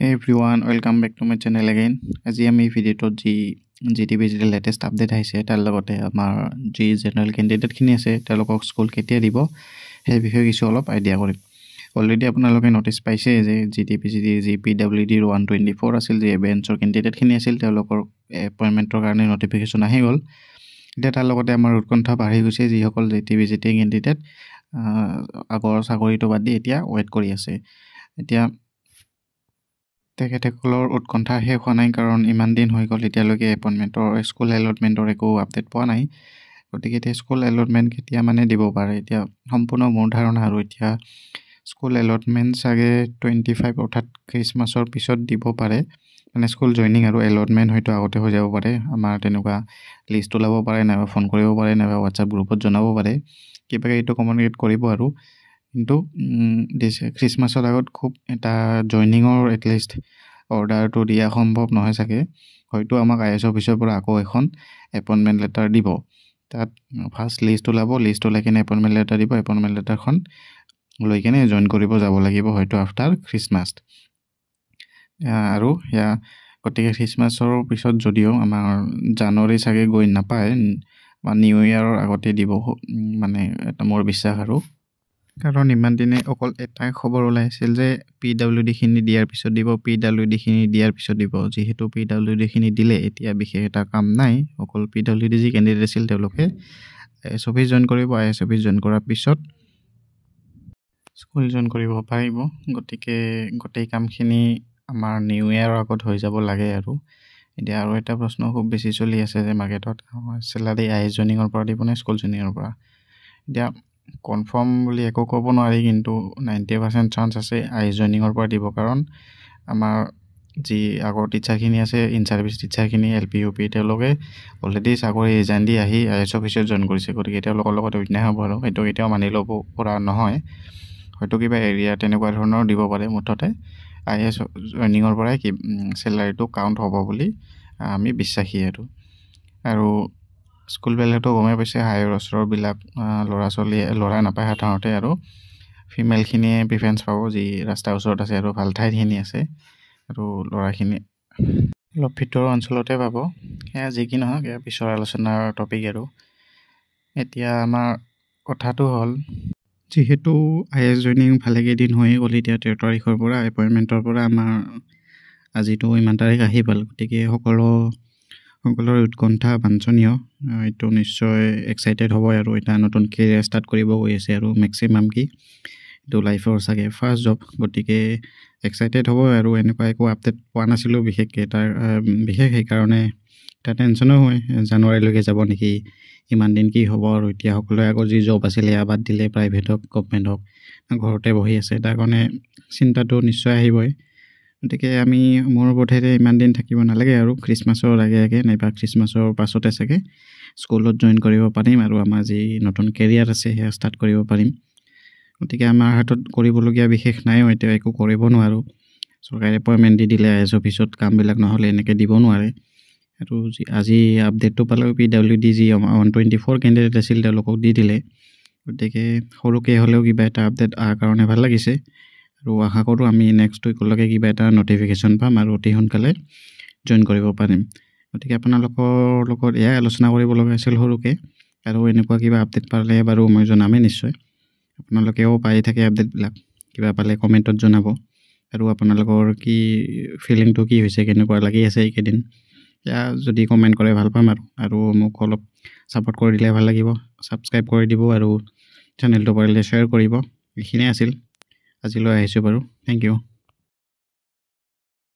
Hey everyone, welcome back to my channel again. আজি আমি ভিডিঅ'টোত জিটিপিজিৰ লেটেষ্ট আপডেট আহিছে তাৰ লগতে আমাৰ জেনাৰেল ক্যান্ডিডেটখিনি আছে তেওঁলোকক স্কুল কেতিয়া দিব সেই বিষয়ে কিছু অলপ আইডিয়া কৰিম। অলৰেডি আপোনালোকে নটিচ পাইছে যে জিটিপিজিৰ পিডব্লিউডিৰ 124 আছিল যে বেঞ্চৰ ক্যান্ডিডেটখিনি আছিল তেওঁলোকৰ এপইন্টমেন্টৰ কাৰণে নটিফিকেশন আহি গ'ল। এতিয়া তাৰ লগতে আমাৰ উৎকণ্ঠা বাঢ়ি গৈছে যিসকল জিটিপিজি ক্যান্ডিডেট আগৰ চাকৰিটো বাদ দি এতিয়া ৱেট কৰি আছে। এতিয়া তেখেতসকলৰ উৎকণ্ঠা শেষ হোৱা নাই কাৰণ ইমান দিন হৈ গ'ল এতিয়ালৈকে এপইন্টমেন্টৰ স্কুল এলটমেন্টৰ একো আপডেট পোৱা নাই। গতিকে এতিয়া স্কুল এলটমেন্ট কেতিয়া মানে দিব পাৰে এতিয়া সম্পূৰ্ণ মোৰ ধাৰণা আৰু এতিয়া স্কুল এলটমেন্ট চাগে 25 অৰ্থাৎ ক্ৰিসমাছৰ পিছত দিব পাৰে। মানে স্কুল জয়নিং আৰু এলটমেন্ট হয়তো আগতে হৈ যাব পাৰে। আমাৰ তেনেকুৱা লিষ্ট ওলাব পাৰে নাইবা ফোন কৰিব পাৰে নাইবা হোৱাটছআপ গ্ৰুপত জনাব পাৰে কিবা এইটো কমিউনিকেট কৰিব আৰু কিন্তু ক্ৰিসমাছৰ আগত খুব এটা জয়নিঙৰ এটলিষ্ট অৰ্ডাৰটো দিয়া সম্ভৱ নহয় চাগে। হয়তো আমাক আইএছ অফিচৰ পৰা আকৌ এখন এপইন্টমেন্ট লেটাৰ দিব। তাত ফাৰ্স্ট লিষ্ট ওলাই কিনে এপইন্টমেন্ট লেটাৰ দিব। এপইন্টমেন্ট লেটাৰখন লৈ কিনে জয়েন কৰিব যাব লাগিব হয়তো আফটাৰ ক্ৰিসমাছ। আৰু গতিকে ক্ৰিসমাছৰ পিছত যদিও আমাৰ জানুৱাৰী চাগে গৈ নাপায় বা নিউ ইয়াৰৰ আগতে দিব মানে এটা মোৰ বিশ্বাস আৰু কাৰণ ইমান দিনে অকল এটা খবৰ ওলাইছিল যে পিডব্লিউডি খিনি দিয়াৰ পিছত দিব যিহেতু পিডব্লিউডি খিনি দিলে এতিয়া বিশেষ এটা কাম নাই। অকল পিডব্লিউডি যি ক্যান্ডিডেট আছিল তেওঁলোকে আইএছ অফিচ জয়েন কৰিব। আইএছ অফিচ জয়েন কৰাৰ পিছত স্কুল জয়েন কৰিব পাৰিব। গতিকে গোটেই কামখিনি আমাৰ নিউ ইয়াৰৰ আগত হৈ যাব লাগে আৰু এতিয়া আৰু এটা প্ৰশ্ন খুব বেছি চলি আছে যে মাৰ্কেটত চেলাৰী আইএছ জয়েনিঙৰ পৰা দিব নে স্কুল জয়েনিঙৰ পৰা। এতিয়া কনফাৰ্ম বুলি একো ক'ব নোৱাৰি কিন্তু 90% চান্স আছে আইএছ জয়েনিঙৰ পৰা দিব কাৰণ আমাৰ যি আগৰ টিচাৰখিনি আছে ইন সাৰ্ভিস টিচাৰখিনি এলপি ইউপি তেওঁলোকে অলৰেডি চাকৰি ৰিজাইন দি আহি আইএছ অফিচত জয়েন কৰিছে। গতিকে তেওঁলোকৰ লগত অন্যায় হ'ব আৰু সেইটো কেতিয়াও মানি ল'ব পৰা নহয়। হয়তো কিবা এৰিয়া তেনেকুৱা ধৰণৰ দিব পাৰে। মুঠতে আইএছ জয়েনিঙৰ পৰাই কি চেলাৰীটো কাউণ্ট হ'ব বুলি আমি বিশ্বাসী আৰু স্কুল বেলেগতো গমে পাইছে হায়াৰ ওচৰবিলাক ল'ৰা নাপায় সাধাৰণতে আৰু ফিমেলখিনিয়ে প্ৰিফাৰেঞ্চ পাব যি ৰাস্তাৰ ওচৰত আছে আৰু ভাল ঠাইখিনি আছে আৰু ল'ৰাখিনি অলপ ভিতৰৰ অঞ্চলতে পাব। সেয়া যি কি নহওক ইয়াৰ পিছৰ আলোচনাৰ টপিক আৰু এতিয়া আমাৰ কথাটো হ'ল যিহেতু আইএছ জয়েনিং ভালেকেইদিন হৈ গ'ল এতিয়া 13 তাৰিখৰ পৰা এপইন্টমেন্টৰ পৰা আমাৰ আজিতো ইমান তাৰিখ আহি পাল। গতিকে সকলোৰে উৎকণ্ঠা বাঞ্ছনীয়। এইটো নিশ্চয় এক্সাইটেড হ'ব আৰু এটা নতুন কেৰিয়াৰ ষ্টাৰ্ট কৰিব গৈ আছে আৰু মেক্সিমাম কি এইটো লাইফৰ চাগে ফাৰ্ষ্ট জব। গতিকে এক্সাইটেড হ'ব আৰু এনেকুৱা একো আপডেট পোৱা নাছিলোঁ বিশেষ সেইকাৰণে এটা টেনশ্যনো হয় জানুৱাৰীলৈকে যাব নেকি ইমান দিন কি হ'ব আৰু এতিয়া সকলোৱে আগৰ যি জব আছিলে বাদ দিলে প্ৰাইভেট হওক গভৰ্ণমেণ্ট হওক ঘৰতে বহি আছে তাৰ কাৰণে চিন্তাটো নিশ্চয় আহিবই। গতিকে আমি মোৰ বোধেৰে ইমান দিন থাকিব নালাগে আৰু ক্ৰিসমাছৰ আগে নাইবা ক্ৰিসমাছৰ পাছতে চাগে স্কুলত জয়েন কৰিব পাৰিম আৰু আমাৰ যি নতুন কেৰিয়াৰ আছে সেয়া ষ্টাৰ্ট কৰিব পাৰিম। গতিকে আমাৰ হাতত কৰিবলগীয়া বিশেষ নাই এতিয়া একো কৰিব নোৱাৰো। চৰকাৰে এপইন্টমেন্ট দি দিলে আইএছ অফিচত কামবিলাক নহ'লে এনেকৈ দিব নোৱাৰে আৰু আজি আপডেটটো পালে পিডব্লিউডি যি 124 কেণ্ডিডেট আছিল তেওঁলোকক দি দিলে। গতিকে সৰুকৈ হ'লেও কিবা এটা আপডেট অহাৰ কাৰণে ভাল লাগিছে আৰু আশা কৰোঁ আমি নেক্সট উইকলৈকে কিবা এটা নটিফিকেশ্যন পাম আৰু অতি সোনকালে জয়েন কৰিব পাৰিম। গতিকে আপোনালোকৰ লগত এয়াই আলোচনা কৰিব লগা আছিল সৰুকৈ আৰু এনেকুৱা কিবা আপডেট পালে বাৰু মই জনামেই নিশ্চয়। আপোনালোকেও পাই থাকে আপডেটবিলাক কিবা পালে কমেণ্টত জনাব আৰু আপোনালোকৰ কি ফিলিংটো কি হৈছে কেনেকুৱা লাগি আছে এইকেইদিন এয়া যদি কমেণ্ট কৰে ভাল পাম আৰু মোক অলপ ছাপোৰ্ট কৰি দিলে ভাল লাগিব। ছাবস্ক্ৰাইব কৰি দিব আৰু চেনেলটো পাৰিলে শ্বেয়াৰ কৰিব। এইখিনিয়ে আছিল আজিলৈ আহিছোঁ বাৰু। Thank U.